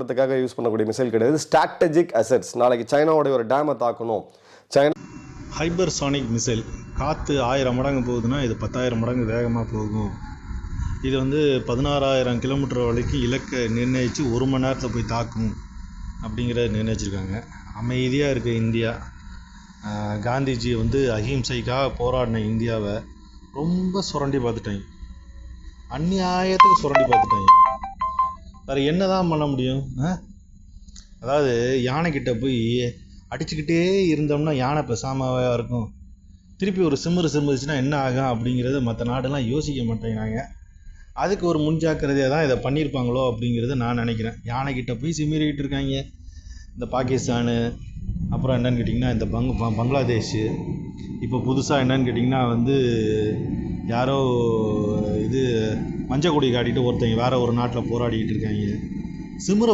பண்ணுறதுக்காக யூஸ் பண்ணக்கூடிய மிசைல் கிடையாது. Strategic assets. நாளைக்கு சைனாவோடைய ஒரு டேமை தாக்கணும், சைனா ஹைபர்சானிக் மிசைல். காற்று 1000 மடங்கு போகுதுன்னா இது 10,000 மடங்கு வேகமாக போகும். இது 16,000 கிலோமீட்டர் வரைக்கும் இலக்கை நிர்ணயித்து 1 மணி நேரத்தில் போய் தாக்கும் அப்படிங்கிறத நிர்ணயிச்சிருக்காங்க. அமைதியாக இருக்க இந்தியா, காந்திஜி அஹிம்சைக்காக போராடின இந்தியாவை ரொம்ப சுரண்டி பார்த்துட்டாங்க. அநியாயத்துக்கு சுரண்டி பார்த்துட்டாங்க. வேறு என்ன தான் பண்ண முடியும்? அதாவது யானைக்கிட்ட போய் அடிச்சுக்கிட்டே இருந்தோம்னா யானை பேசாமவே இருக்கும். திருப்பி ஒரு சிம்முச்சுன்னா என்ன ஆகும் அப்படிங்கிறத மற்ற நாடெல்லாம் யோசிக்க மாட்டேங்கிறாங்க. அதுக்கு ஒரு முன்ஜாக்கிரதையாக தான் இதை பண்ணியிருப்பாங்களோ அப்படிங்கிறத நான் நினைக்கிறேன். யானைக்கிட்ட போய் சிமிரிக்கிட்டு இருக்காங்க இந்த பாகிஸ்தானு. அப்புறம் என்னன்னு கேட்டிங்கன்னா இந்த பங்களாதேஷ். இப்போ புதுசாக என்னன்னு கேட்டிங்கன்னா யாரோ மஞ்சள் கொடி காட்டிட்டு ஒருத்தங்க வேறு ஒரு நாட்டில் போராடிக்கிட்டு இருக்காங்க. சிம்முற